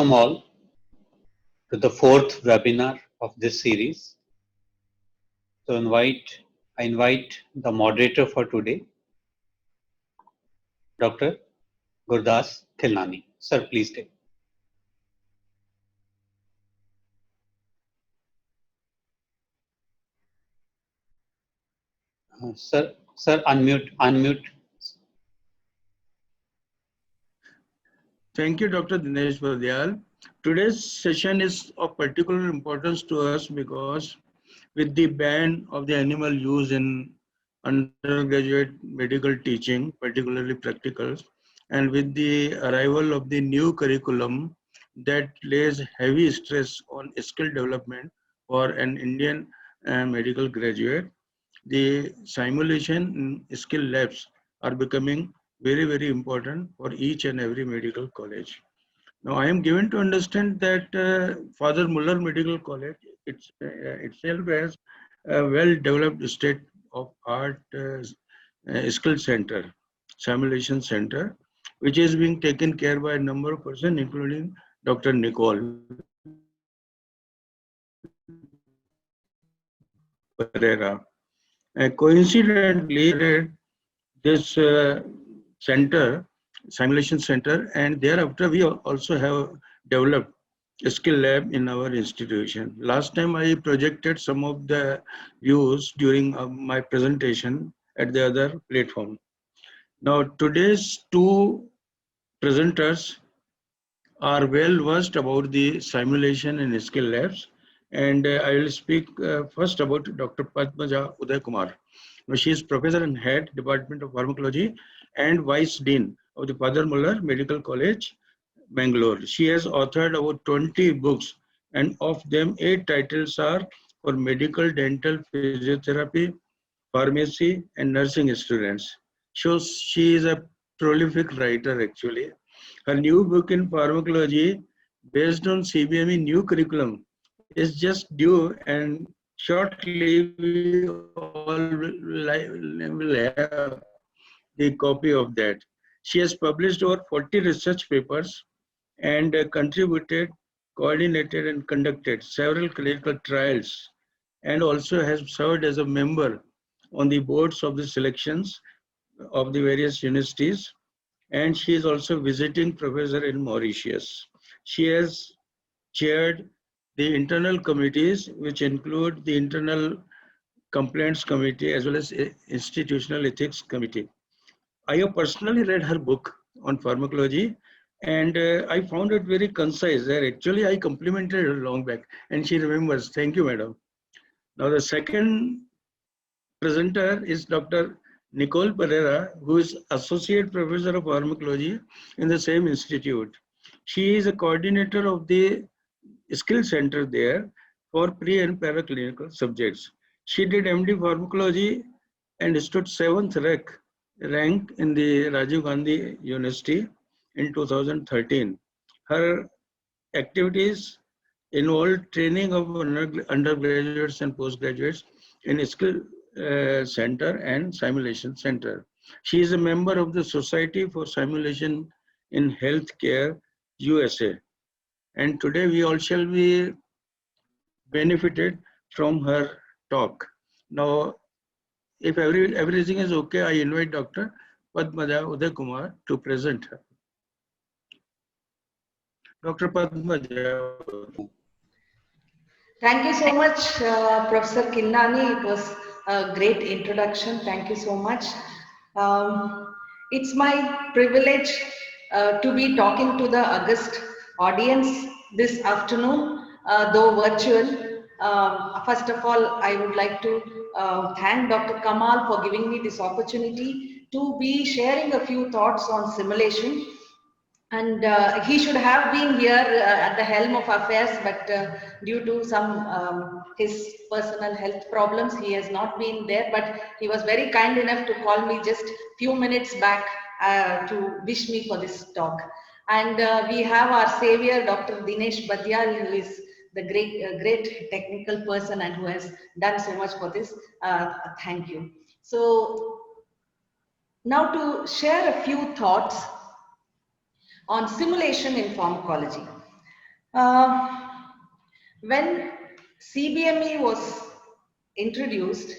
welcome all to the fourth webinar of this series. So I invite the moderator for today, Dr. Gurdas Khilnani. Sir, please take. Sir, unmute. Thank you, Dr. Dinesh Vadyal. Today's session is of particular importance to us because with the ban of the animal use in undergraduate medical teaching, particularly practicals, and with the arrival of the new curriculum that lays heavy stress on skill development for an Indian medical graduate, the simulation skill labs are becoming very important for each and every medical college. Now, I am given to understand that Father Muller Medical College itself has a well-developed state-of-art skill center, simulation center, which is being taken care by a number of persons, including Dr. Nicole Pereira. Coincidentally, this center, simulation center, and thereafter we also have developed a skill lab in our institution. Last time I projected some of the views during my presentation at the other platform. Now today's two presenters are well versed about the simulation and skill labs, and I will speak first about Dr. Padmaja Uday Kumar. She is Professor and Head, Department of Pharmacology and Vice Dean of the Father Muller Medical College, Bangalore. She has authored about 20 books, and of them 8 titles are for medical, dental, physiotherapy, pharmacy, and nursing students. So she is a prolific writer actually. Her new book in pharmacology, based on CBME new curriculum, is just due, and shortly we all will have the copy of that. She has published over 40 research papers and contributed, coordinated, and conducted several clinical trials, and also has served as a member on the boards of the selections of the various universities, and she is also visiting professor in Mauritius. She has chaired the internal committees, which include the internal complaints committee as well as institutional ethics committee. I have personally read her book on pharmacology, and I found it very concise. Actually, I complimented her long back, and she remembers. Thank you, madam. Now, the second presenter is Dr. Nicole Pereira, who is Associate Professor of Pharmacology in the same institute. She is a coordinator of the skill center there for pre and paraclinical subjects. She did MD Pharmacology and stood 7th rank in the Rajiv Gandhi University in 2013. Her activities involved training of undergraduates and postgraduates in skill center and simulation center. She is a member of the Society for Simulation in Healthcare USA, and today we all shall be benefited from her talk. Now, if everything is okay, I invite Dr. Padmaja Uday Kumar to present her. Dr. Padmaja. Thank you so much, Professor Khilnani. It was a great introduction. Thank you so much. It's my privilege to be talking to the august audience this afternoon, though virtual. First of all, I would like to thank Dr. Kamal for giving me this opportunity to be sharing a few thoughts on simulation. And he should have been here at the helm of affairs, but due to some his personal health problems, he has not been there. But he was very kind enough to call me just few minutes back to wish me for this talk. And we have our savior, Dr. Dinesh Vadyal, who is the great technical person and who has done so much for this. Thank you. So now to share a few thoughts on simulation in pharmacology. When CBME was introduced,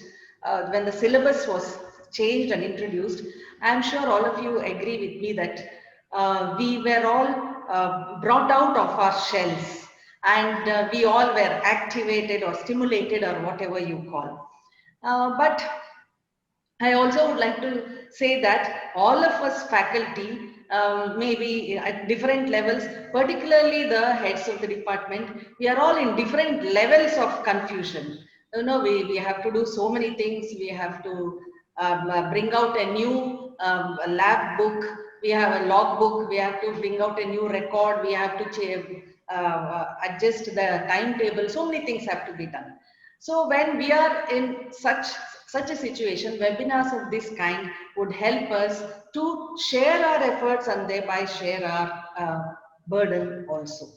when the syllabus was changed and introduced, I'm sure all of you agree with me that we were all brought out of our shells, and we all were activated or stimulated or whatever you call. But I also would like to say that all of us faculty, maybe at different levels, particularly the heads of the department, we are all in different levels of confusion. You know, we have to do so many things. We have to bring out a new lab book. We have a log book. We have to bring out a new record. We have to adjust the timetable. So many things have to be done. So when we are in such a situation, webinars of this kind would help us to share our efforts and thereby share our burden also.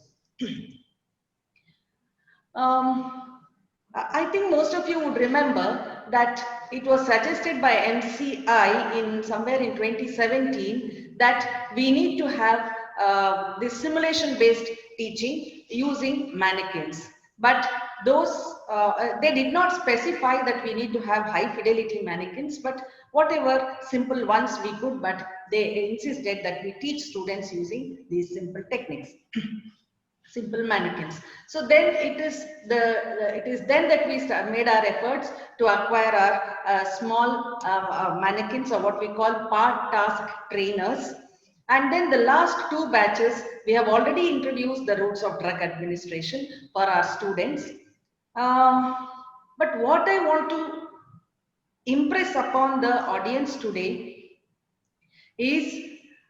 I think most of you would remember that it was suggested by MCI in somewhere in 2017 that we need to have this simulation based teaching using mannequins. But those they did not specify that we need to have high fidelity mannequins, but whatever simple ones we could, but they insisted that we teach students using these simple techniques. Simple mannequins. So then it is then that we made our efforts to acquire our small mannequins, or what we call part task trainers. And then the last 2 batches, we have already introduced the routes of drug administration for our students. But what I want to impress upon the audience today is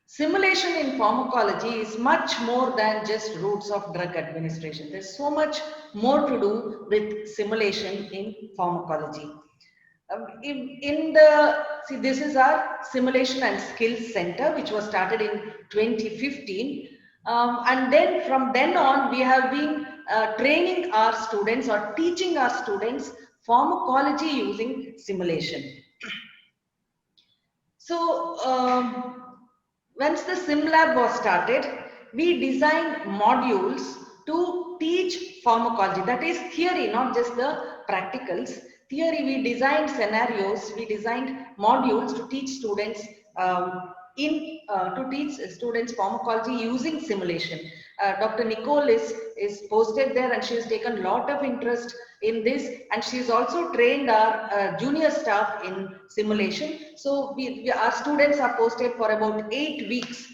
simulation in pharmacology is much more than just routes of drug administration. There's so much more to do with simulation in pharmacology. This is our Simulation and Skills Center, which was started in 2015. And then from then on, we have been training our students or teaching our students pharmacology using simulation. So, once the SimLab was started, we designed modules to teach pharmacology. That is theory, not just the practicals. Theory, we designed scenarios, we designed modules to teach students pharmacology using simulation. Dr. Nicole is posted there, and she has taken a lot of interest in this, and she's also trained our junior staff in simulation. So our students are posted for about 8 weeks.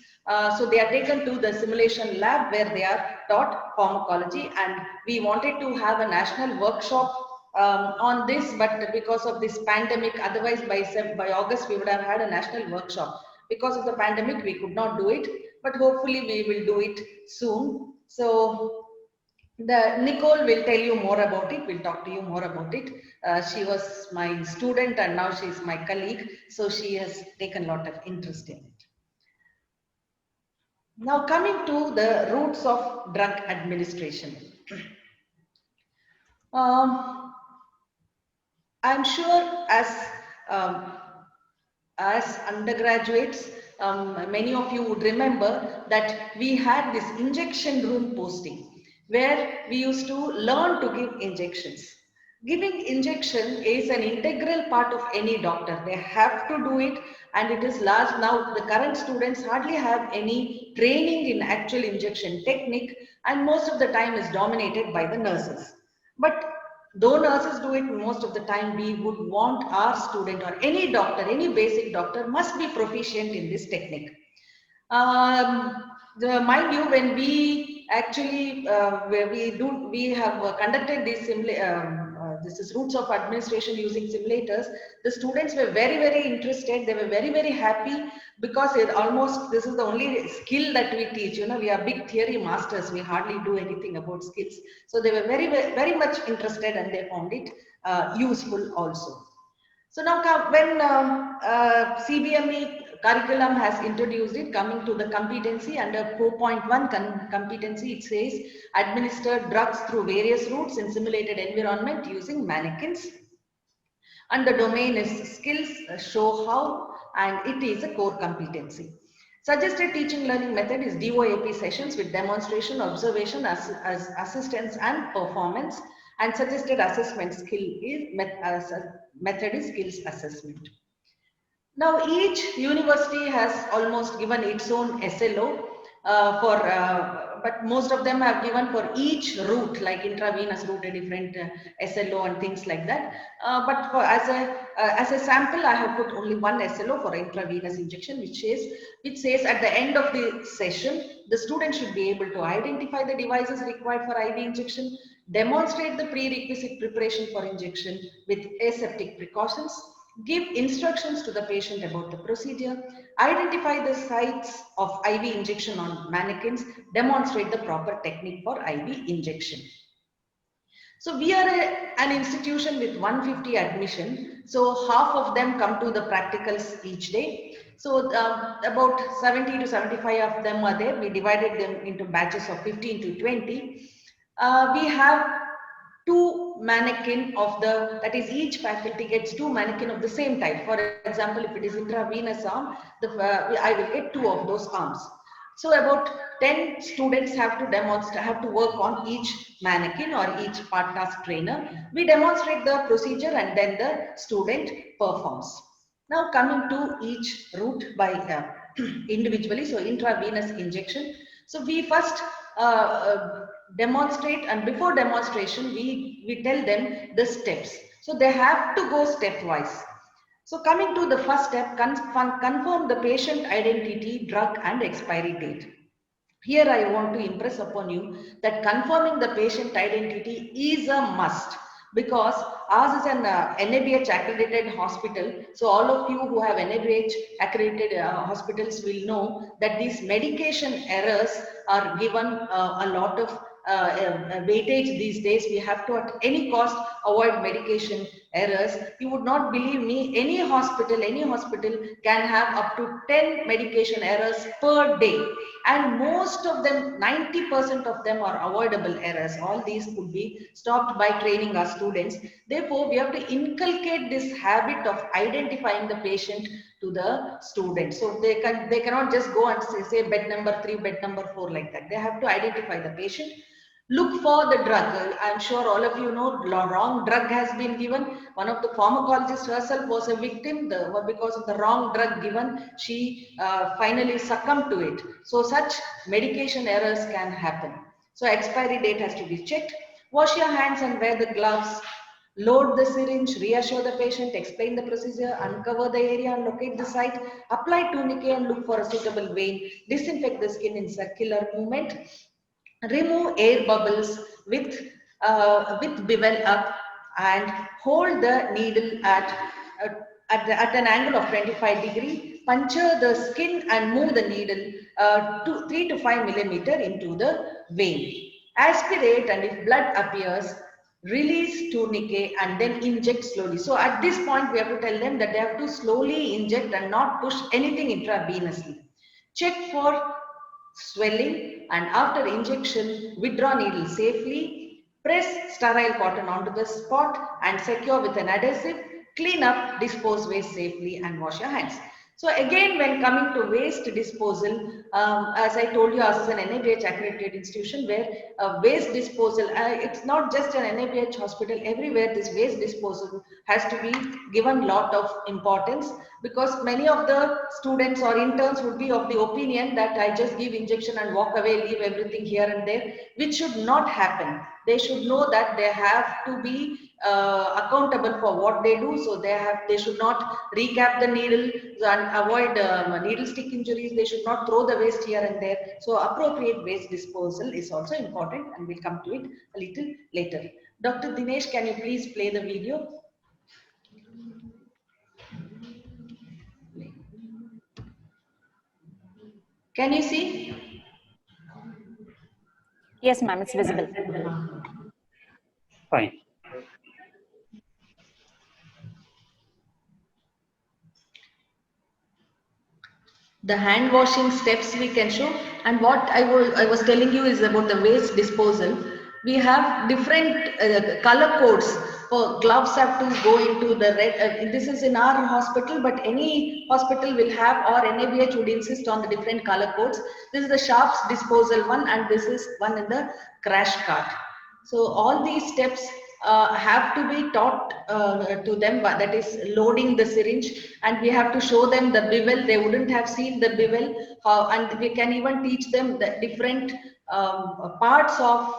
So they are taken to the simulation lab where they are taught pharmacology, and we wanted to have a national workshop on this, but because of this pandemic, otherwise by August we would have had a national workshop. Because of the pandemic, we could not do it, but hopefully we will do it soon. So Nicole will tell you more about it, will talk to you more about it. She was my student and now she is my colleague, so she has taken a lot of interest in it. Now coming to the routes of drug administration. I'm sure as undergraduates, many of you would remember that we had this injection room posting where we used to learn to give injections. Giving injection is an integral part of any doctor. They have to do it, and it is large. Now the current students hardly have any training in actual injection technique, and most of the time is dominated by the nurses. But though nurses do it most of the time, we would want our student or any doctor, any basic doctor must be proficient in this technique. Mind you, when we actually, we have conducted this this is routes of administration using simulators. The students were very, very interested. They were very, very happy because this is the only skill that we teach. You know, we are big theory masters. We hardly do anything about skills. So they were very, very much interested, and they found it useful also. So now when CBME curriculum has introduced it, coming to the competency under 4.1 competency, it says administer drugs through various routes in simulated environment using mannequins. And the domain is skills, show how, and it is a core competency. Suggested teaching learning method is DOAP sessions with demonstration, observation, as assistance and performance, and suggested assessment method is skills assessment. Now each university has almost given its own SLO but most of them have given for each route, like intravenous route, a different SLO and things like that. But for as a sample, I have put only one SLO for intravenous injection, which says at the end of the session, the student should be able to identify the devices required for IV injection, demonstrate the prerequisite preparation for injection with aseptic precautions, give instructions to the patient about the procedure, identify the sites of IV injection on mannequins, demonstrate the proper technique for IV injection. So we are an institution with 150 admission. So half of them come to the practicals each day. So about 70 to 75 of them are there. We divided them into batches of 15 to 20. We have 2 mannequin of that is each faculty gets 2 mannequin of the same type. For example, if it is intravenous arm, I will get 2 of those arms. So about 10 students have to work on each mannequin or each part task trainer. We demonstrate the procedure and then the student performs. Now coming to each route by individually, so intravenous injection. So we first demonstrate, and before demonstration we tell them the steps, so they have to go stepwise. So coming to the first step, confirm the patient identity, drug and expiry date. Here I want to impress upon you that confirming the patient identity is a must, because ours is an NABH accredited hospital. So all of you who have NABH accredited hospitals will know that these medication errors are given a lot of weightage these days. We have to at any cost avoid medication errors. You would not believe me, any hospital can have up to 10 medication errors per day, and most of them, 90% of them are avoidable errors. All these could be stopped by training our students. Therefore, we have to inculcate this habit of identifying the patient to the student. So they cannot just go and say bed number 3, bed number 4 like that. They have to identify the patient. Look for the drug. I'm sure all of you know wrong drug has been given. One of the pharmacologists herself was a victim because of the wrong drug given. She finally succumbed to it. So such medication errors can happen. So expiry date has to be checked. Wash your hands and wear the gloves. Load the syringe, reassure the patient, explain the procedure, uncover the area and locate the site, apply tourniquet and look for a suitable vein, disinfect the skin in circular movement, remove air bubbles with bevel up, and hold the needle at an angle of 25 degrees. Puncture the skin and move the needle 3 to 5 millimeter into the vein. Aspirate, and if blood appears, release tourniquet and then inject slowly. So at this point we have to tell them that they have to slowly inject and not push anything intravenously. Check for swelling, and after injection withdraw needle safely. Press sterile cotton onto the spot and secure with an adhesive. Clean up, dispose waste safely and wash your hands. So again, when coming to waste disposal, as I told you, as an NABH accredited institution where waste disposal, it's not just an NABH hospital, everywhere this waste disposal has to be given lot of importance, because many of the students or interns would be of the opinion that I just give injection and walk away, leave everything here and there, which should not happen. They should know that they have to be accountable for what they do. So they should not recap the needle and avoid needle stick injuries. They should not throw the waste here and there. So appropriate waste disposal is also important, and we'll come to it a little later. Dr. Dinesh, can you please play the video? Can you see? Yes, ma'am, it's visible. Fine. The hand washing steps we can show, and what I was telling you is about the waste disposal. We have different color codes gloves have to go into the red. This is in our hospital, but any hospital will have, or NABH would insist on the different color codes. This is the sharps disposal one, and this is one in the crash cart. So all these steps have to be taught to them, that is loading the syringe, and we have to show them the bevel. They wouldn't have seen the bevel, and we can even teach them the different parts of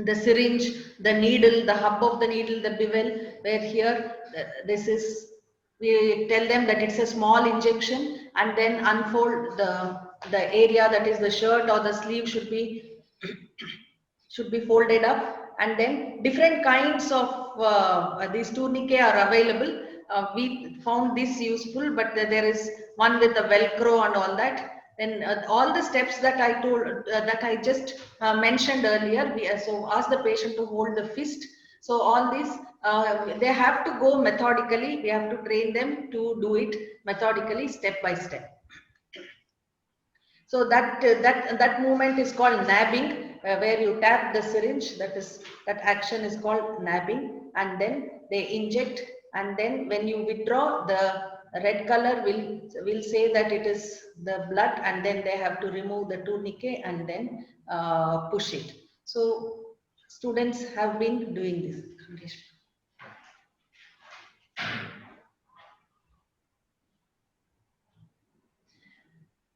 the syringe, the needle, the hub of the needle, the bevel, where here this is, we tell them that it's a small injection, and then unfold the area, that is the shirt or the sleeve should be folded up, and then different kinds of these tourniquet are available. We found this useful, but there is one with the velcro and all that. Then all the steps that I told, that I just mentioned earlier, so ask the patient to hold the fist. So all these, they have to go methodically. We have to train them to do it methodically, step by step. So that movement is called nabbing, where you tap the syringe. That action is called nabbing, and then they inject, and then when you withdraw, the red color will say that it is the blood, and then they have to remove the tourniquet and then push it. So students have been doing this.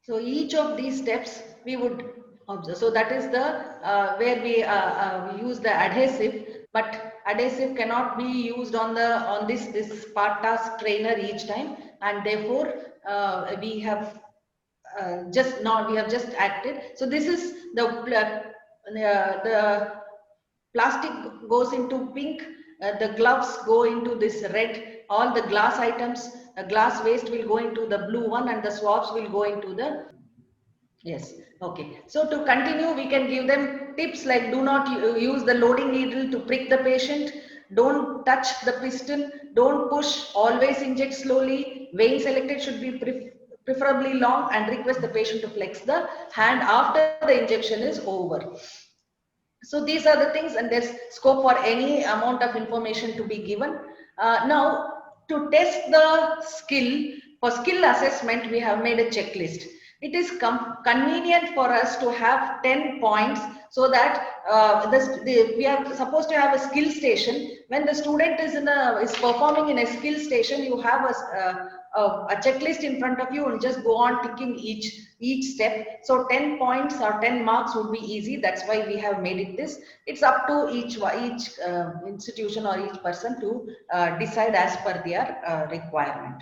So each of these steps we would observe. So that is the where we use the adhesive, but adhesive cannot be used on this part task trainer each time, and therefore we have just acted. So this is the plastic goes into pink, the gloves go into this red, all the glass items, glass waste will go into the blue one, and the swabs will go into the, yes, okay. So to continue, we can give them tips like, do not use the loading needle to prick the patient, don't touch the piston, don't push, always inject slowly, vein selected should be preferably long, and request the patient to flex the hand after the injection is over. So these are the things, and there's scope for any amount of information to be given. Now, to test the skill, for skill assessment, we have made a checklist. It is convenient for us to have 10 points, so that we are supposed to have a skill station. When the student is performing in a skill station, you have a checklist in front of you and just go on ticking each step. So 10 points or 10 marks would be easy. That's why we have made it this. It's up to each institution or each person to decide as per their requirement.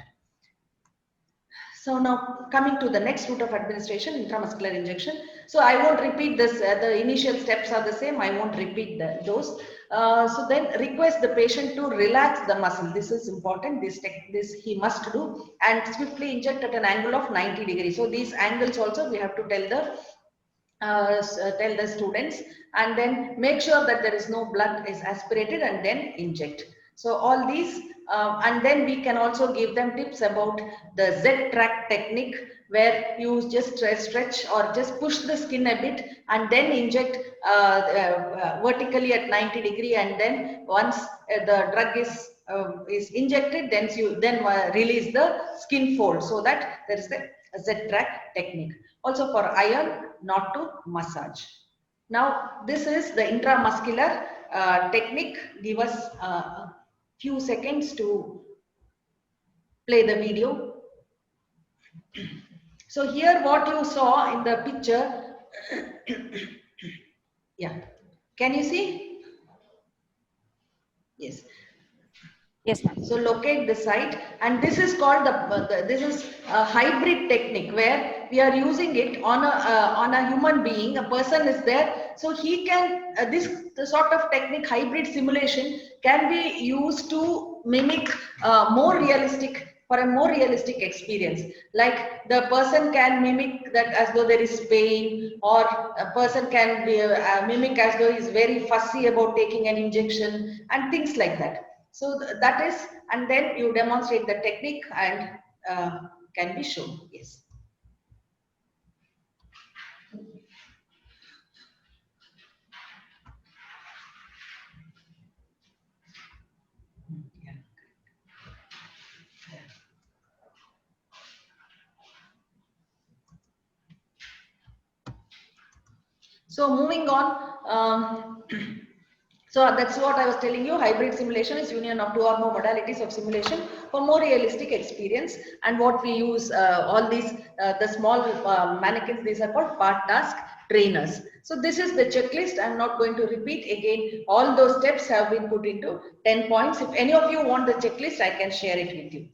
So now coming to the next route of administration, intramuscular injection. So I won't repeat this, the initial steps are the same, I won't repeat those. So then request the patient to relax the muscle. This is important, this he must do, and swiftly inject at an angle of 90 degrees. So these angles also we have to tell the students, and then make sure that there is no blood is aspirated, and then inject. So all these, and then we can also give them tips about the Z-track technique, where you just stretch or just push the skin a bit and then inject vertically at 90 degree, and then once the drug is injected, then you release the skin fold, so that there is the Z-track technique. Also for iron, not to massage. Now this is the intramuscular technique. Give us few seconds to play the video. So here what you saw in the picture, yeah, can you see? Yes. Yes, ma'am. So locate the site, and this is called this is a hybrid technique, where we are using it on a human being. A person is there, so he can this sort of technique, hybrid simulation, can be used to mimic for a more realistic experience. Like the person can mimic that as though there is pain, or a person can be mimic as though he is very fussy about taking an injection, and things like that. So that is, and then you demonstrate the technique, and can be shown. Yes. So moving on, so that's what I was telling you. Hybrid simulation is union of two or more modalities of simulation for more realistic experience. And what we use, all these, the small mannequins, these are called part task trainers. So this is the checklist. I'm not going to repeat again. All those steps have been put into 10 points. If any of you want the checklist, I can share it with you.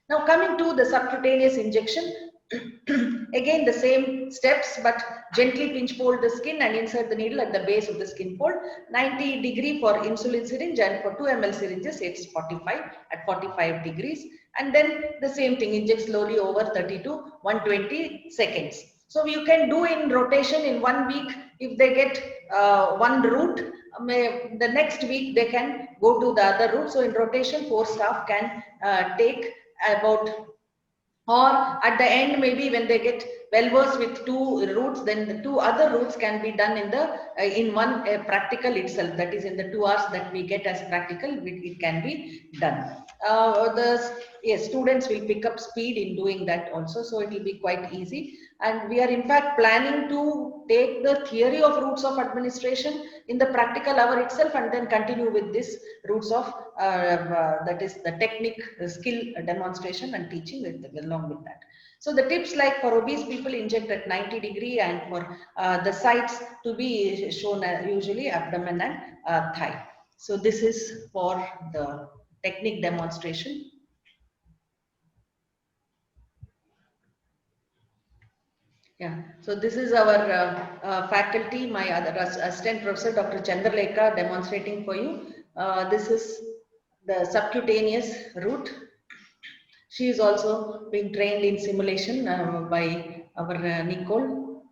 Now coming to the subcutaneous injection, again the same steps, but gently pinch fold the skin and insert the needle at the base of the skin fold. 90° for insulin syringe, and for 2 ml syringes it's 45 at 45 degrees. And then the same thing, inject slowly over 30 to 120 seconds. So you can do in rotation in 1 week. If they get one route, the next week they can go to the other route. So in rotation, 4 staff can take about, or at the end maybe when they get well versed with 2 routes, then the 2 other routes can be done in the in one practical itself. That is, in the 2 hours that we get as practical, it can be done. Yes, students will pick up speed in doing that also, so it will be quite easy. And we are in fact planning to take the theory of routes of administration in the practical hour itself, and then continue with this routes of that is the technique, skill demonstration and teaching along with that. So the tips, like for obese people, inject at 90°, and for the sites to be shown usually abdomen and thigh. So this is for the technique demonstration. Yeah, so this is our faculty, my other assistant professor, Dr. Chandralekha, demonstrating for you. This is the subcutaneous route. She is also being trained in simulation by our Nicole.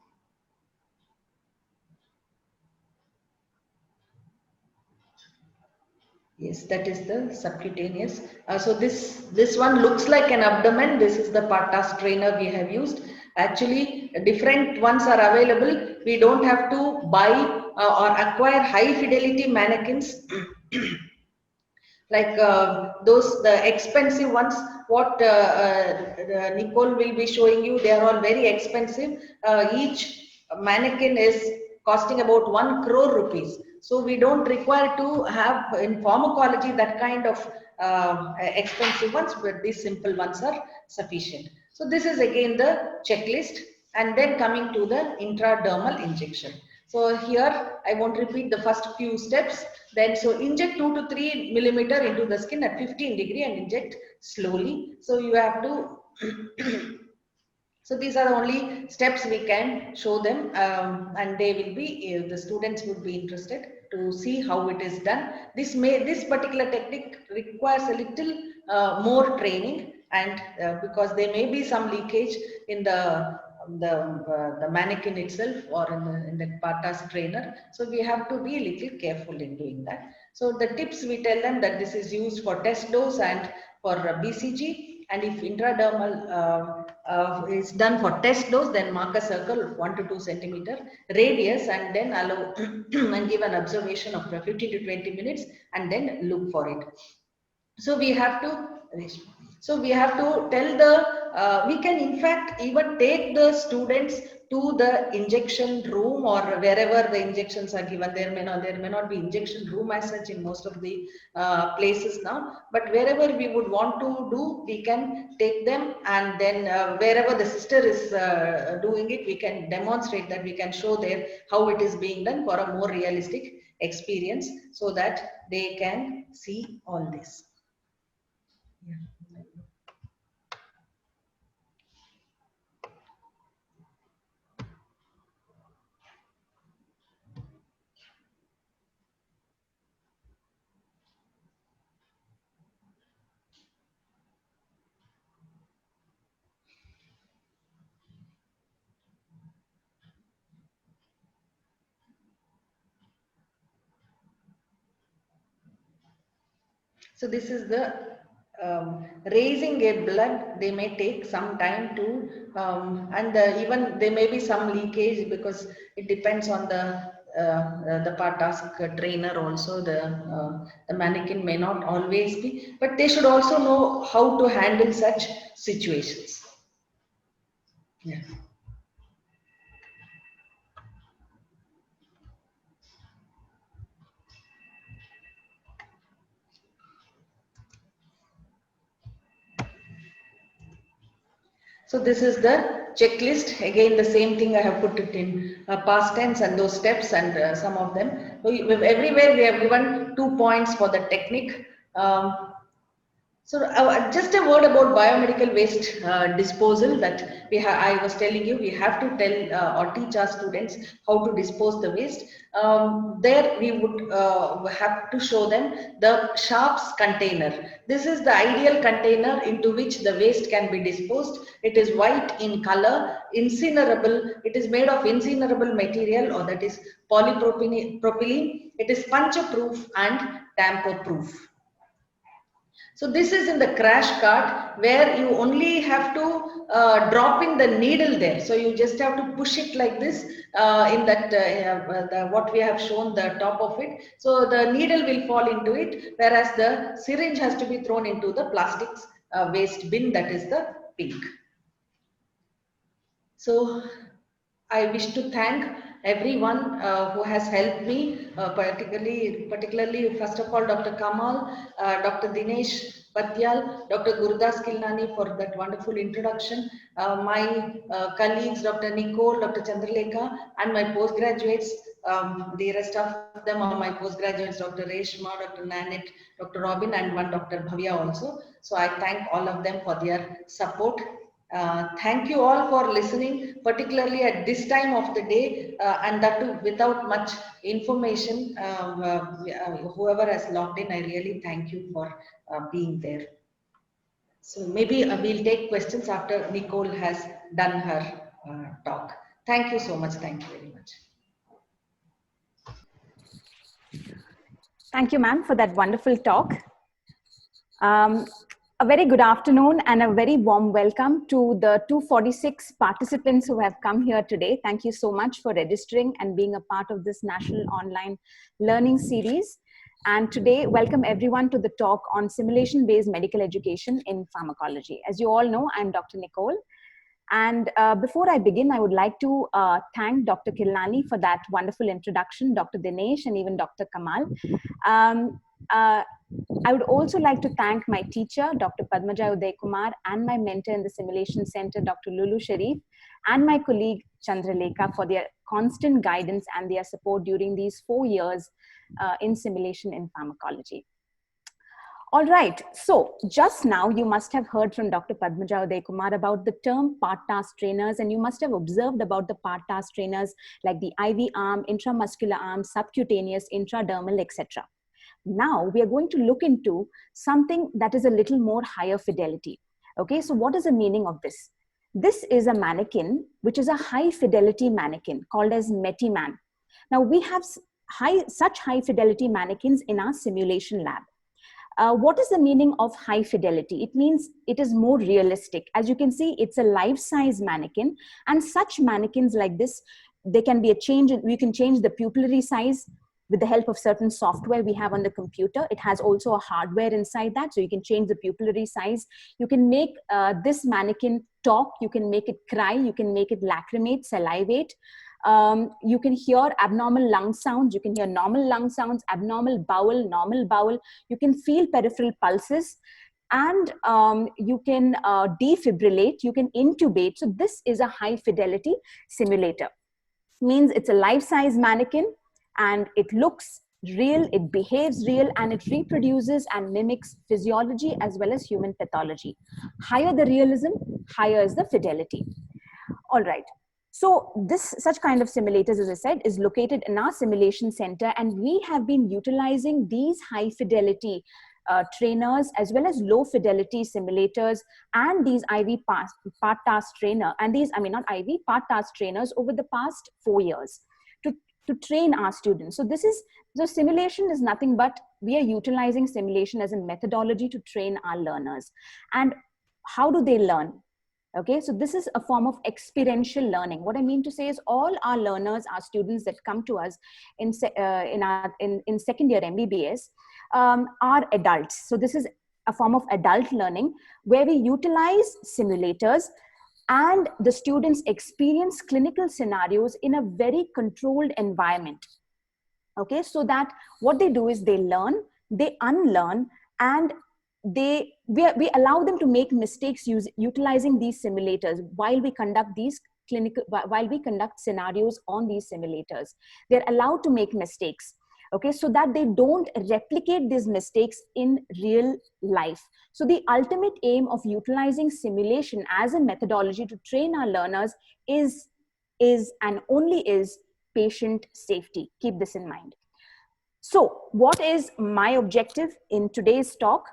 Yes, that is the subcutaneous. So this one looks like an abdomen. This is the part task trainer we have used. Actually, different ones are available. We don't have to buy or acquire high fidelity mannequins like those, the expensive ones. What Nicole will be showing you, they are all very expensive. Each mannequin is costing about 1 crore rupees. So we don't require to have in pharmacology that kind of expensive ones, but these simple ones are sufficient. So this is again the checklist, and then coming to the intradermal injection. So here I won't repeat the first few steps. Then so inject 2 to 3 millimeter into the skin at 15° and inject slowly. So you have to so these are the only steps we can show them, and they will be, the students would be interested to see how it is done. This particular technique requires a little more training, and because there may be some leakage in the mannequin itself or in the part task trainer. So we have to be a little careful in doing that. So the tips, we tell them that this is used for test dose and for BCG. And if intradermal is done for test dose, then mark a circle of 1 to 2 centimeter radius, and then allow and give an observation of 15 to 20 minutes, and then look for it. So we have to tell the, we can in fact even take the students to the injection room or wherever the injections are given. There may not be injection room as such in most of the places now, but wherever we would want to do, we can take them, and then wherever the sister is doing it, we can demonstrate that, we can show there how it is being done for a more realistic experience, so that they can see all this. Yeah. So this is the raising a blood. They may take some time to, and even there may be some leakage, because it depends on the part task trainer also. The mannequin may not always be, but they should also know how to handle such situations. Yeah. So this is the checklist. Again, the same thing I have put it in past tense and those steps and some of them. So everywhere we have given 2 points for the technique. So just a word about biomedical waste disposal that I was telling you, we have to tell or teach our students how to dispose the waste. There we would have to show them the sharps container. This is the ideal container into which the waste can be disposed. It is white in color, incinerable. It is made of incinerable material, or that is polypropylene. It is puncture proof and tamper proof. So this is in the crash cart where you only have to drop in the needle there. So you just have to push it like this in that what we have shown the top of it. So the needle will fall into it, whereas the syringe has to be thrown into the plastics waste bin, that is the pink. So I wish to thank everyone who has helped me, particularly first of all Dr. Kamal, Dr. Dinesh Patyal, Dr. Gurudas Kilnani for that wonderful introduction, my colleagues Dr. Nicole, Dr. Chandralekha, and my postgraduates. The rest of them are my postgraduates, Dr. Reshma, Dr. Nanette, Dr. Robin, and one Dr. Bhavya also. So I thank all of them for their support. Thank you all for listening, particularly at this time of the day, and that too without much information. Whoever has logged in, I really thank you for being there. So maybe we'll take questions after Nicole has done her talk. Thank you so much. Thank you very much. Thank you, ma'am, for that wonderful talk. A very good afternoon and a very warm welcome to the 246 participants who have come here today. Thank you so much for registering and being a part of this National Online Learning Series. And today, welcome everyone to the talk on simulation-based medical education in pharmacology. As you all know, I'm Dr. Nicole. And before I begin, I would like to thank Dr. Kilnani for that wonderful introduction, Dr. Dinesh, and even Dr. Kamal. I would also like to thank my teacher, Dr. Padmaja Udaykumar, and my mentor in the Simulation Center, Dr. Lulu Sharif, and my colleague, Chandralekha, for their constant guidance and their support during these 4 years in simulation in pharmacology. All right, so just now you must have heard from Dr. Padmaja Udaykumar about the term part-task trainers, and you must have observed about the part-task trainers like the IV arm, intramuscular arm, subcutaneous, intradermal, etc. Now we are going to look into something that is a little more higher fidelity. Okay, so what is the meaning of this? This is a mannequin, which is a high fidelity mannequin called as METIMAN. Now we have such high fidelity mannequins in our simulation lab. What is the meaning of high fidelity? It means it is more realistic. As you can see, it's a life-size mannequin, and such mannequins like this, they can be we can change the pupillary size with the help of certain software we have on the computer. It has also a hardware inside that, so you can change the pupillary size. You can make this mannequin talk, you can make it cry, you can make it lacrimate, salivate. You can hear abnormal lung sounds, you can hear normal lung sounds, abnormal bowel, normal bowel. You can feel peripheral pulses, and you can defibrillate, you can intubate. So this is a high fidelity simulator. Means it's a life-size mannequin, and it looks real, it behaves real, and it reproduces and mimics physiology as well as human pathology. Higher the realism, higher is the fidelity. All right. So such kind of simulators, as I said, is located in our simulation center, and we have been utilizing these high fidelity trainers as well as low fidelity simulators and these IV part-task trainer, and these, not IV, part-task trainers over the past 4 years to train our students. So simulation is nothing but we are utilizing simulation as a methodology to train our learners. And how do they learn? Okay, so this is a form of experiential learning. What I mean to say is all our learners, our students that come to us in second year MBBS are adults. So this is a form of adult learning where we utilize simulators and the students experience clinical scenarios in a very controlled environment. Okay, so that what they do is they learn, they unlearn, and they we allow them to make mistakes utilizing these simulators while we conduct scenarios on these simulators. They're allowed to make mistakes, okay, so that they don't replicate these mistakes in real life. So the ultimate aim of utilizing simulation as a methodology to train our learners is and only is patient safety. Keep this in mind. So what is my objective in today's talk?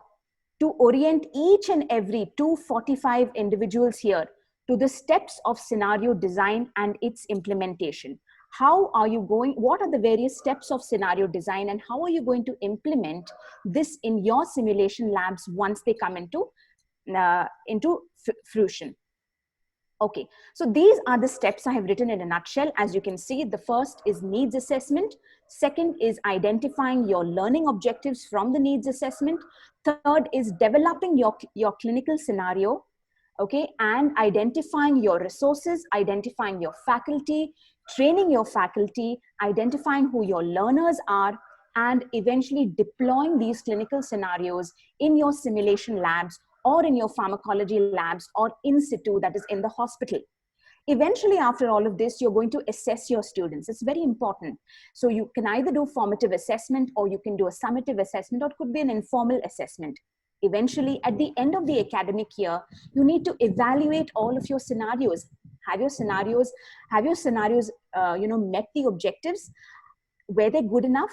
To orient each and every 245 individuals here to the steps of scenario design and its implementation. How are you going, what are the various steps of scenario design, and how are you going to implement this in your simulation labs once they come into fruition? Okay, so these are the steps I have written in a nutshell. As you can see, the first is needs assessment. Second is identifying your learning objectives from the needs assessment. Third is developing your clinical scenario, okay, and identifying your resources, identifying your faculty, training your faculty, identifying who your learners are, and eventually deploying these clinical scenarios in your simulation labs or in your pharmacology labs or in situ, that is in the hospital. Eventually, after all of this, you're going to assess your students. It's very important. So you can either do formative assessment, or you can do a summative assessment, or it could be an informal assessment. Eventually, at the end of the academic year, you need to evaluate all of your scenarios. Have your scenarios met the objectives? Were they good enough?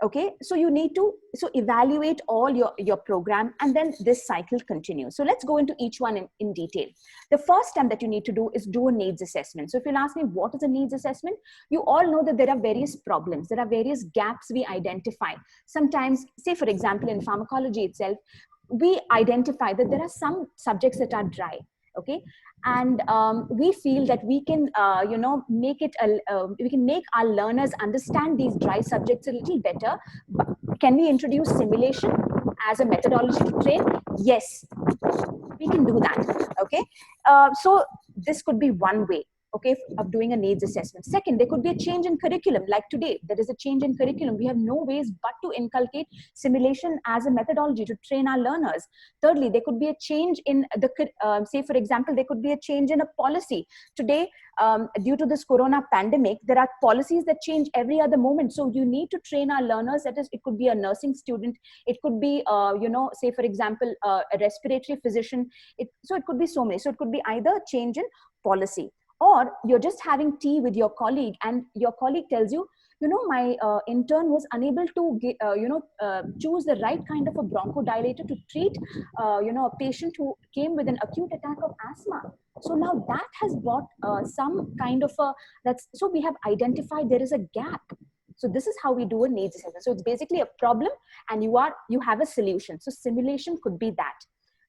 Okay, so you need to evaluate all your program, and then this cycle continues. So let's go into each one in detail. The first step that you need to do is do a needs assessment. So if you'll ask me what is a needs assessment, you all know that there are various problems, there are various gaps we identify. Sometimes, say for example, in pharmacology itself, we identify that there are some subjects that are dry, okay, and we feel that we can we can make our learners understand these dry subjects a little better. Can we introduce simulation as a methodology to train? Yes, we can do that. Okay, so this could be one way, okay, of doing a needs assessment. Second, there could be a change in curriculum. Like today, there is a change in curriculum. We have no ways but to inculcate simulation as a methodology to train our learners. Thirdly, there could be a change in the, say for example, there could be a change in a policy. Today, due to this corona pandemic, there are policies that change every other moment. So you need to train our learners. That is, it could be a nursing student. It could be, say for example, a respiratory physician. So it could be so many. So it could be either a change in policy, or you're just having tea with your colleague and your colleague tells you, my intern was unable to choose the right kind of a bronchodilator to treat, a patient who came with an acute attack of asthma. So now that has brought some kind of so we have identified there is a gap. So this is how we do a needs assessment. So it's basically a problem and you have a solution. So simulation could be that,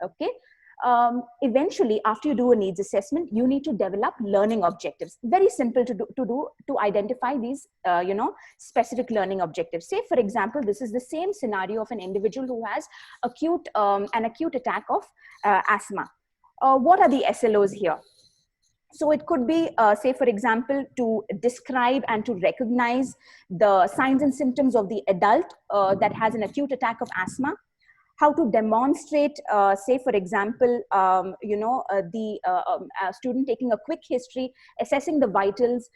okay? Eventually, after you do a needs assessment, you need to develop learning objectives. Very simple to identify these, specific learning objectives. Say, for example, this is the same scenario of an individual who has an acute attack of asthma. What are the SLOs here? So it could be, say, for example, to describe and to recognize the signs and symptoms of the adult that has an acute attack of asthma. How to demonstrate, say, for example, the student taking a quick history, assessing the vitals,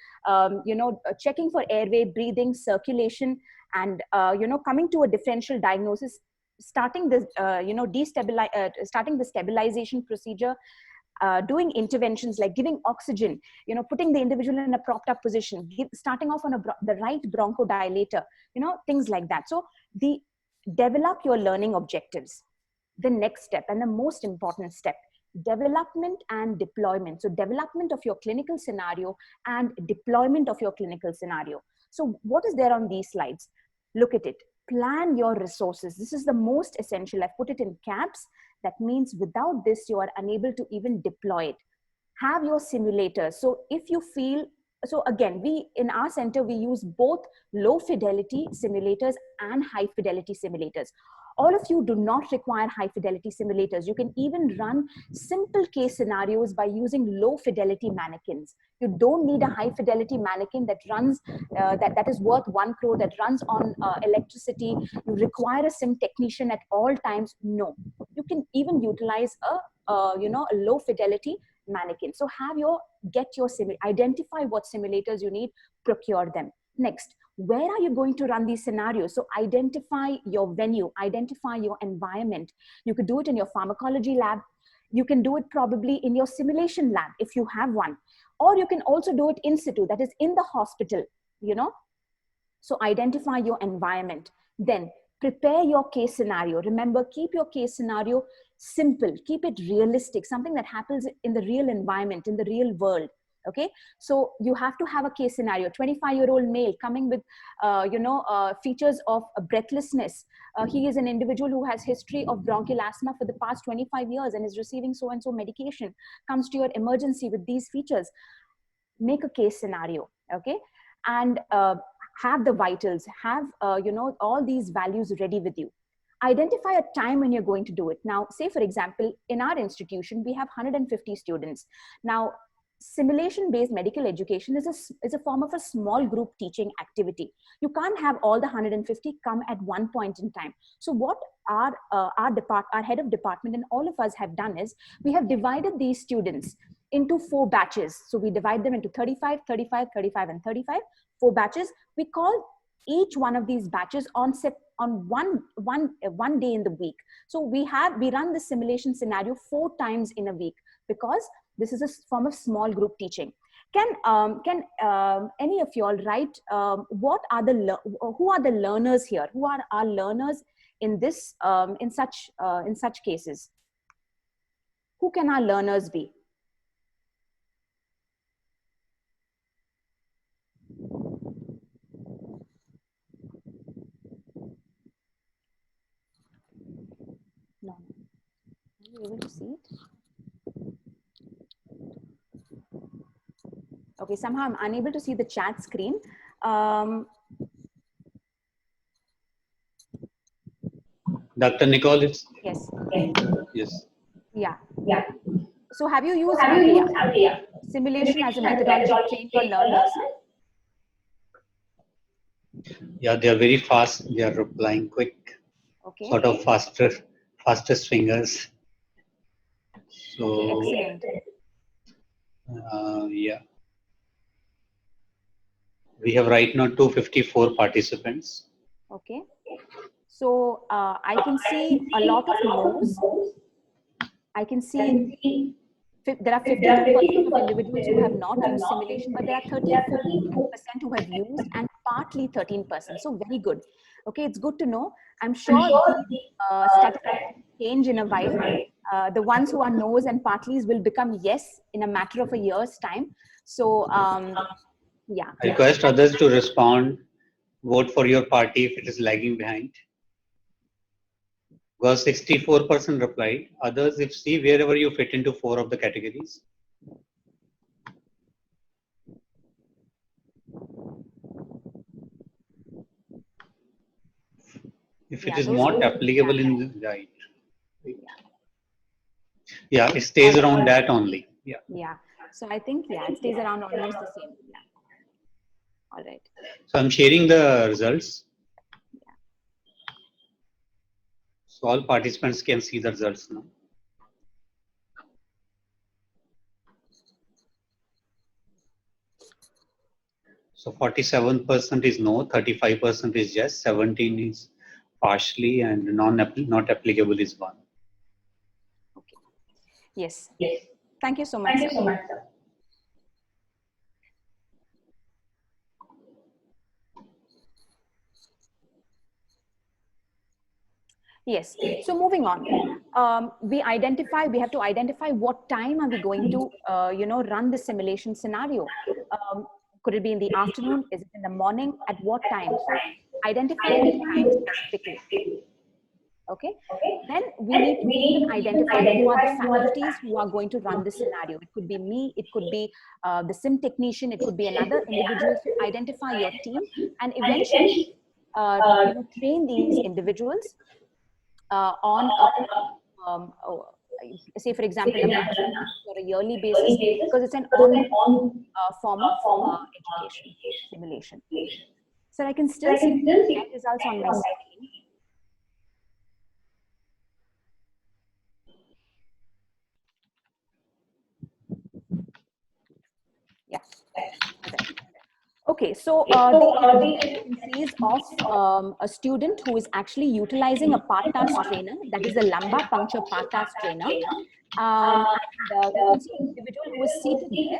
checking for airway, breathing, circulation, and, coming to a differential diagnosis, starting this, starting the stabilization procedure, doing interventions like giving oxygen, putting the individual in a propped up position, starting off on the right bronchodilator, things like that. So develop your learning objectives. The next step and the most important step, development and deployment. So development of your clinical scenario and deployment of your clinical scenario. So what is there on these slides? Look at it. Plan your resources. This is the most essential. I've put it in caps. That means without this, you are unable to even deploy it. Have your simulators. So if you feel, so again, in our center, we use both low fidelity simulators and high fidelity simulators. All of you do not require high fidelity simulators. You can even run simple case scenarios by using low fidelity mannequins. You don't need a high fidelity mannequin that runs, that is worth 1 crore, that runs on electricity. You require a sim technician at all times. No, you can even utilize a low fidelity mannequin. So identify what simulators you need, procure them. Next, where are you going to run these scenarios? So identify your venue, identify your environment. You could do it in your pharmacology lab. You can do it probably in your simulation lab if you have one, or you can also do it in situ, that is in the hospital, So identify your environment. Then prepare your case scenario. Remember, keep your case scenario simple, keep it realistic, something that happens in the real environment, in the real world. Okay, so you have to have a case scenario. 25-year-old male coming with, features of breathlessness. He is an individual who has history of bronchial asthma for the past 25 years and is receiving so-and-so medication, comes to your emergency with these features. Make a case scenario, okay? And have the vitals, have, all these values ready with you. Identify a time when you're going to do it. Now, say, for example, in our institution, we have 150 students. Now, simulation-based medical education is a form of a small group teaching activity. You can't have all the 150 come at one point in time. So what our head of department and all of us have done is, we have divided these students into 4 batches. So we divide them into 35, 35, 35, and 35, 4 batches. We call each one of these batches on one day in the week. So we run the simulation scenario 4 times in a week, because this is a form of small group teaching. Can any of you all write who are the learners here? Who are our learners in this in such cases? Who can our learners be? No. Are you able to see it? Okay, somehow I'm unable to see the chat screen. Dr. Nicole, it's... Yes. Yes. Yeah. So have you used simulation as a methodology to train your learners? Yeah, they are very fast. They are replying quick. Okay. Sort of fastest fingers. So, excellent. Yeah. We have right now 254 participants. Okay. So I can see a lot of no's. I can see there are 52% of individuals who have not used simulation, but there are 34% who have used, and partly 13%. So very good. Okay, it's good to know. I'm sure the statistics change in a while. The ones who are no's and partly's will become yes in a matter of a year's time. So yeah. I request others to respond, vote for your party if it is lagging behind. Because 64% replied. Others, if see wherever you fit into 4 of the categories. If it is not applicable in the right. Yeah, it stays around that only. Yeah. Yeah. So I think, yeah, it stays around almost the same. Yeah. All right. So I'm sharing the results. Yeah. So all participants can see the results now. So 47% is no, 35% is yes, 17 is partially, and not applicable is 1. Okay. Yes. Thank you so much. Thank you so much, sir. Yes. So moving on, we have to identify what time are we going to, run the simulation scenario. Could it be in the afternoon? Is it in the morning? At what time? So identify the time specifically. Okay. Then we need to even identify who are the faculties who are going to run the scenario. It could be me. It could be the sim technician. It could be another individual. So identify your team and eventually train these individuals on say for example a monthly or a yearly basis, because it's an on form of education simulation. So I can still see the results on my screen. Yeah. Okay, so the is of a student who is actually utilizing a PATAS trainer, that is the lumbar puncture PATAS trainer. And you can see an individual who is seated there.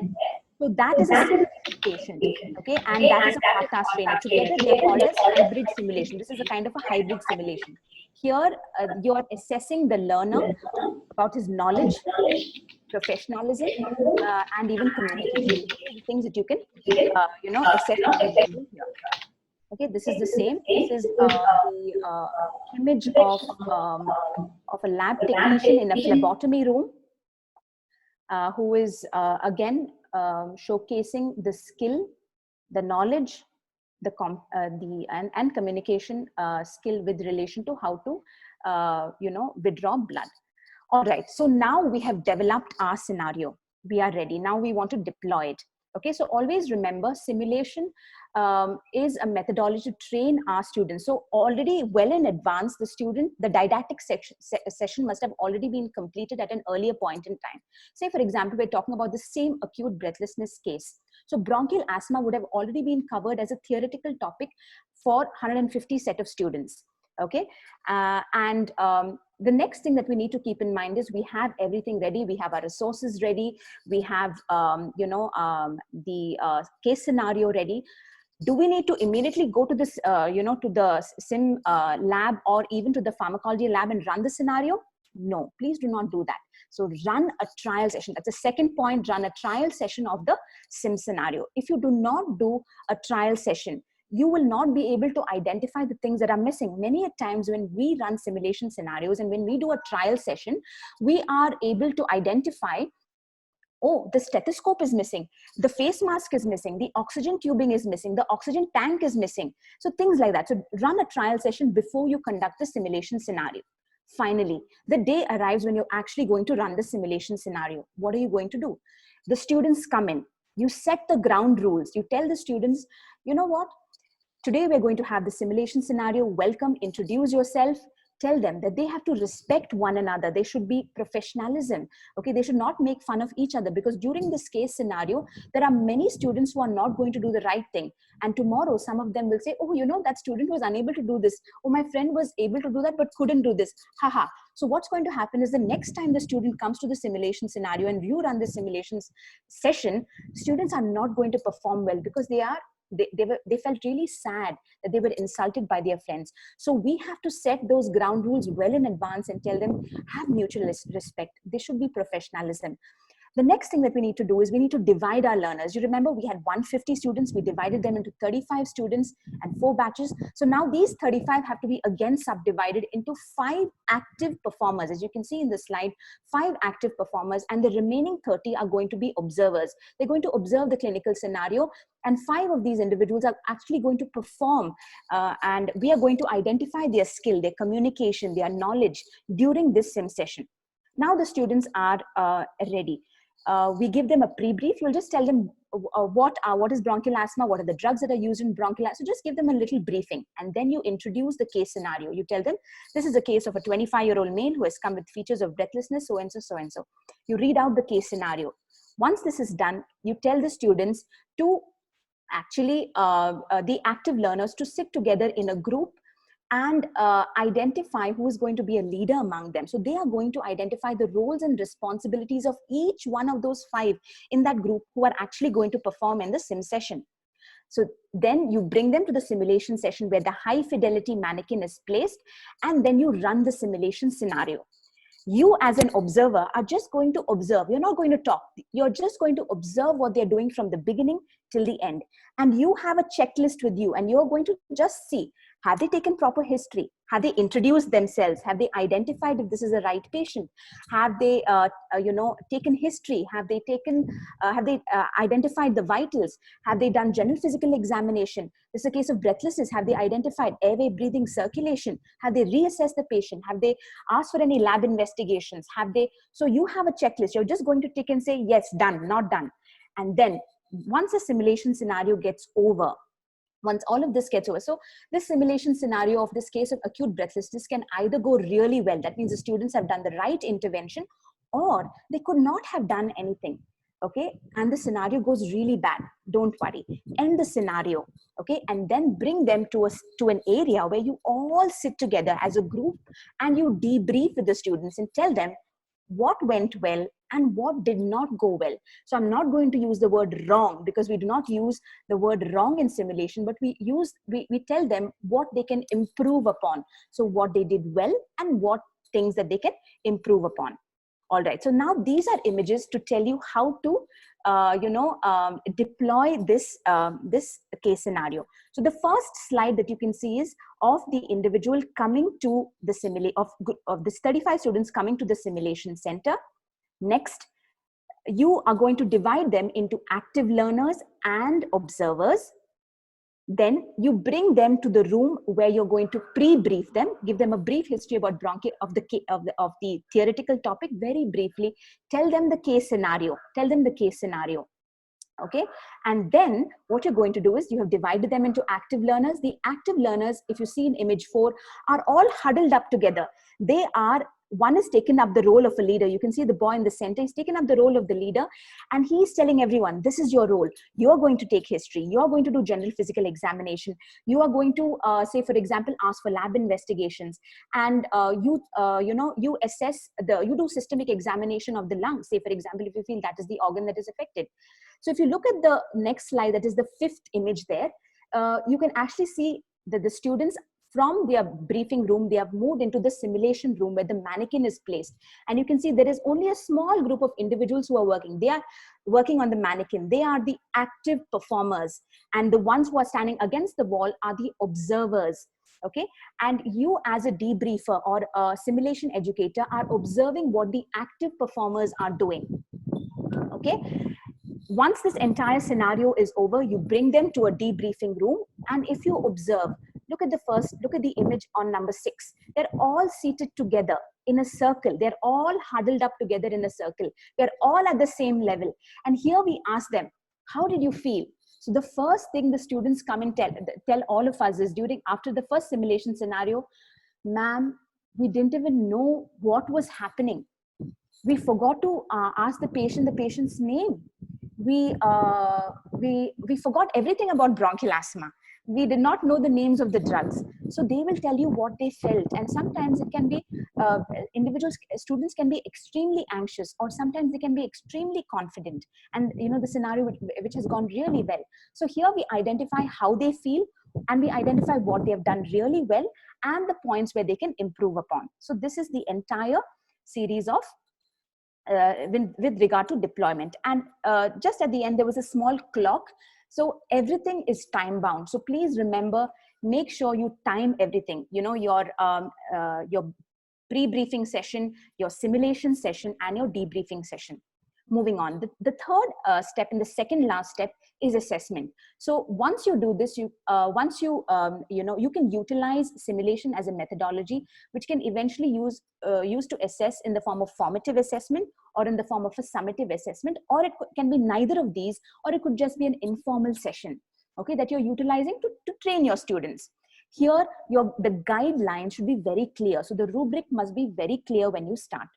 So that is a simulated patient, okay, and that is a PATAS trainer. Together they are called as hybrid simulation. This is a kind of a hybrid simulation. Here you are assessing the learner about his knowledge, professionalism, and even communication. The things that you can, assess here. Okay, this is the same. This is the image of a lab technician in a phlebotomy room, who is again showcasing the skill, the knowledge, and communication skill with relation to how to withdraw blood. All right, so now we have developed our scenario. We are ready. Now we want to deploy it. Okay, so always remember, simulation is a methodology to train our students. So already well in advance, the didactic session must have already been completed at an earlier point in time. Say, for example, we're talking about the same acute breathlessness case. So bronchial asthma would have already been covered as a theoretical topic for 150 set of students. Okay, the next thing that we need to keep in mind is we have everything ready. We have our resources ready. We have, the case scenario ready. Do we need to immediately go to this, to the sim lab or even to the pharmacology lab and run the scenario? No, please do not do that. So run a trial session. That's the second point, run a trial session of the sim scenario. If you do not do a trial session, you will not be able to identify the things that are missing. Many times when we run simulation scenarios and when we do a trial session, we are able to identify, oh, the stethoscope is missing, the face mask is missing, the oxygen tubing is missing, the oxygen tank is missing. So things like that. So run a trial session before you conduct the simulation scenario. Finally, the day arrives when you're actually going to run the simulation scenario. What are you going to do? The students come in. You set the ground rules. You tell the students, you know what? Today we're going to have the simulation scenario. Welcome, introduce yourself. Tell them that they have to respect one another. There should be professionalism. Okay, they should not make fun of each other, because during this case scenario, there are many students who are not going to do the right thing. And tomorrow, some of them will say, oh, that student was unable to do this. Oh, my friend was able to do that, but couldn't do this. Haha. So what's going to happen is the next time the student comes to the simulation scenario and you run the simulations session, students are not going to perform well, because they felt really sad that they were insulted by their friends. So we have to set those ground rules well in advance and tell them, have mutual respect. There should be professionalism. The next thing that we need to do is we need to divide our learners. You remember we had 150 students. We divided them into 35 students and 4 batches. So now these 35 have to be again subdivided into 5 active performers. As you can see in the slide, 5 active performers, and the remaining 30 are going to be observers. They're going to observe the clinical scenario, and 5 of these individuals are actually going to perform, and we are going to identify their skill, their communication, their knowledge during this sim session. Now the students are ready. We give them a pre-brief. You'll just tell them what is bronchial asthma, what are the drugs that are used in bronchial asthma. So just give them a little briefing, and then you introduce the case scenario. You tell them, this is a case of a 25-year-old male who has come with features of breathlessness, so and so, so and so. You read out the case scenario. Once this is done, you tell the students to actually, the active learners, to sit together in a group and identify who is going to be a leader among them. So they are going to identify the roles and responsibilities of each one of those 5 in that group who are actually going to perform in the sim session. So then you bring them to the simulation session where the high fidelity mannequin is placed, and then you run the simulation scenario. You as an observer are just going to observe. You're not going to talk. You're just going to observe what they're doing from the beginning till the end. And you have a checklist with you, and you're going to just see Have they taken proper history? Have they introduced themselves? Have they identified if this is a right patient? Have they, taken history? Have they identified the vitals? Have they done general physical examination? This is a case of breathlessness. Have they identified airway, breathing, circulation? Have they reassessed the patient? Have they asked for any lab investigations? So you have a checklist. You're just going to tick and say, yes, done, not done. And then once a simulation scenario gets over, once all of this gets over, so this simulation scenario of this case of acute breathlessness can either go really well, that means the students have done the right intervention, or they could not have done anything, okay, and the scenario goes really bad. Don't worry, end the scenario, okay, and then bring them to an area where you all sit together as a group and you debrief with the students and tell them what went well and what did not go well. So I'm not going to use the word wrong, because we do not use the word wrong in simulation, but we tell them what they can improve upon. So what they did well and what things that they can improve upon. All right, so now these are images to tell you how to deploy this case scenario. So the first slide that you can see is of the individual coming to the of the 35 students coming to the simulation center. Next, you are going to divide them into active learners and observers. Then you bring them to the room where you're going to pre-brief them, give them a brief history about of the theoretical topic very briefly, tell them the case scenario, okay? And then what you're going to do is you have divided them into active learners. The active learners, if you see in image 4, are all huddled up together. One is taken up the role of a leader. You can see the boy in the center. He's taken up the role of the leader, and he's telling everyone, this is your role. You're going to take history. You're going to do general physical examination. You are going to, say, for example, ask for lab investigations. And you do systemic examination of the lungs. Say, for example, if you feel that is the organ that is affected. So if you look at the next slide, that is the 5th image there, you can actually see that the students, from their briefing room, they have moved into the simulation room where the mannequin is placed. And you can see there is only a small group of individuals who are working. They are working on the mannequin. They are the active performers. And the ones who are standing against the wall are the observers. Okay. And you as a debriefer or a simulation educator are observing what the active performers are doing. Okay. Once this entire scenario is over, you bring them to a debriefing room. And if you observe, look at the image on number 6. They're all seated together in a circle. They're all huddled up together in a circle. They're all at the same level. And here we ask them, how did you feel? So the first thing the students come and tell all of us is after the first simulation scenario, ma'am, we didn't even know what was happening. We forgot to ask the patient's name. We forgot everything about bronchial asthma. We did not know the names of the drugs. So they will tell you what they felt. And sometimes it can be, students can be extremely anxious, or sometimes they can be extremely confident. And the scenario which has gone really well. So here we identify how they feel, and we identify what they have done really well and the points where they can improve upon. So this is the entire series of with regard to deployment. And just at the end, there was a small clock. So everything is time bound. So please remember, make sure you time everything, your pre-briefing session, your simulation session, and your debriefing session. Moving on, the third step, and the second last step, is assessment. So once you do this, you can utilize simulation as a methodology, which can eventually use to assess in the form of formative assessment or in the form of a summative assessment, or it can be neither of these, or it could just be an informal session, okay, that you're utilizing to train your students. Here, the guidelines should be very clear. So the rubric must be very clear when you start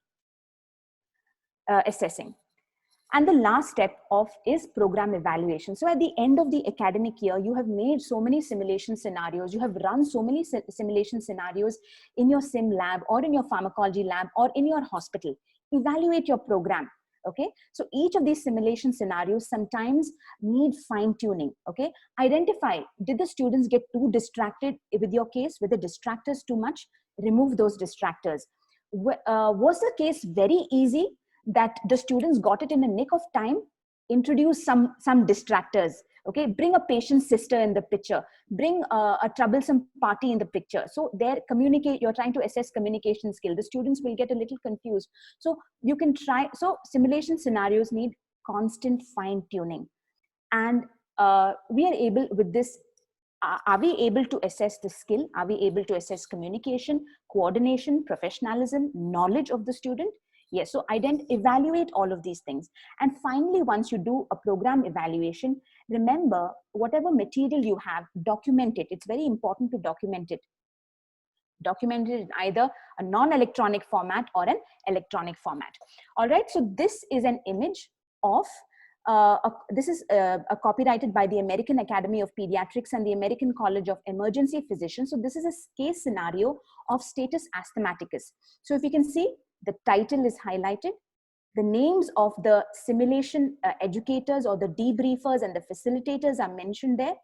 assessing. And the last step is program evaluation. So at the end of the academic year, you have made so many simulation scenarios. You have run so many simulation scenarios in your sim lab or in your pharmacology lab or in your hospital. Evaluate your program. Okay. So each of these simulation scenarios sometimes need fine tuning. Okay. Identify, did the students get too distracted with your case? Were the distractors too much? Remove those distractors. Was the case very easy that the students got it in a nick of time? Introduce some distractors. Okay, bring a patient sister in the picture, bring a troublesome party in the picture. So there, you're trying to assess communication skill. The students will get a little confused. So you can try, so simulation scenarios need constant fine tuning. And we are able with this, are we able to assess the skill? Are we able to assess communication, coordination, professionalism, knowledge of the student? Yes, so evaluate all of these things. And finally, once you do a program evaluation, remember, whatever material you have, document it. It's very important to document it. Document it in either a non-electronic format or an electronic format. All right, so this is an image of, this is copyrighted by the American Academy of Pediatrics and the American College of Emergency Physicians. So this is a case scenario of status asthmaticus. So if you can see, the title is highlighted. The names of the simulation educators or the debriefers and the facilitators are mentioned there.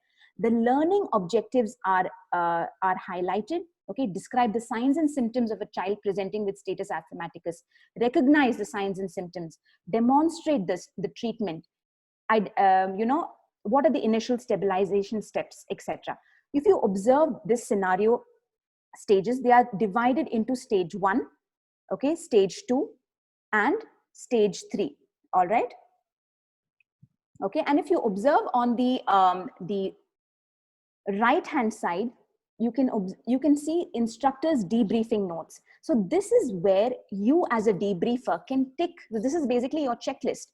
The learning objectives are highlighted. Okay, describe the signs and symptoms of a child presenting with status asthmaticus. Recognize the signs and symptoms. Demonstrate the treatment. What are the initial stabilization steps, etc. If you observe this scenario stages, they are divided into stage 1, okay, stage 2, and stage 3. All right. Okay, and if you observe on the right hand side, you can see instructors debriefing notes. So this is where you as a debriefer can tick. This is basically your checklist.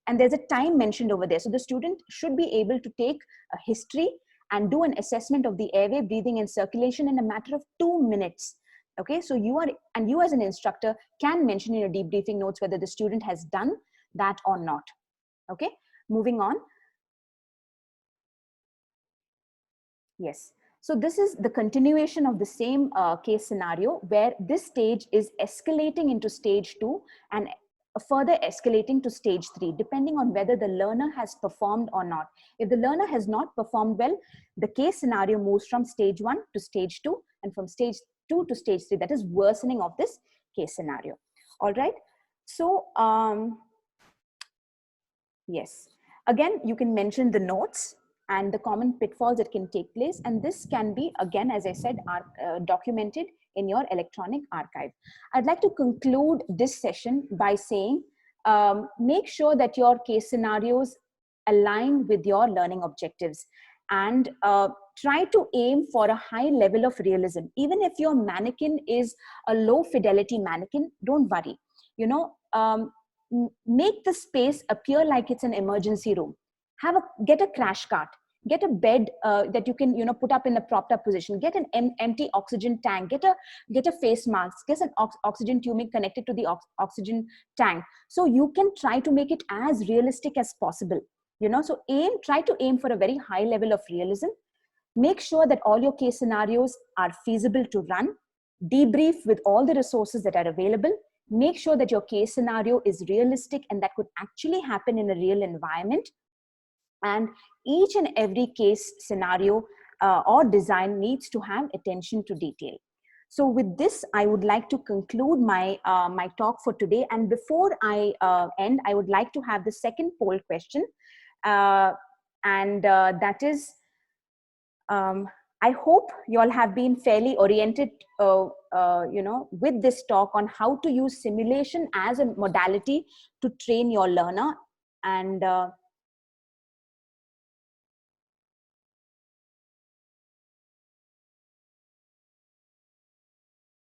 And there's a time mentioned over there. So the student should be able to take a history and do an assessment of the airway, breathing, and circulation in a matter of 2 minutes. Okay, so you as an instructor can mention in your debriefing notes whether the student has done that or not. Okay, moving on. Yes. So this is the continuation of the same case scenario, where this stage is escalating into stage 2 and further escalating to stage 3, depending on whether the learner has performed or not. If the learner has not performed well, the case scenario moves from stage 1 to stage 2, and from stage 2 to stage 3, that is worsening of this case scenario. All right. So, yes, again, you can mention the notes and the common pitfalls that can take place. And this can be, again, as I said, documented in your electronic archive. I'd like to conclude this session by saying, make sure that your case scenarios align with your learning objectives, and try to aim for a high level of realism. Even if your mannequin is a low fidelity mannequin, don't worry. Make the space appear like it's an emergency room. Get a crash cart, get a bed that you can put up in a propped up position, get an empty oxygen tank, get a face mask, get an oxygen tubing connected to the oxygen tank. So you can try to make it as realistic as possible. So try to aim for a very high level of realism. Make sure that all your case scenarios are feasible to run. Debrief with all the resources that are available. Make sure that your case scenario is realistic and that could actually happen in a real environment. And each and every case scenario or design needs to have attention to detail. So with this, I would like to conclude my talk for today. And before I end, I would like to have the second poll question. That is, I hope you all have been fairly oriented, with this talk on how to use simulation as a modality to train your learner. And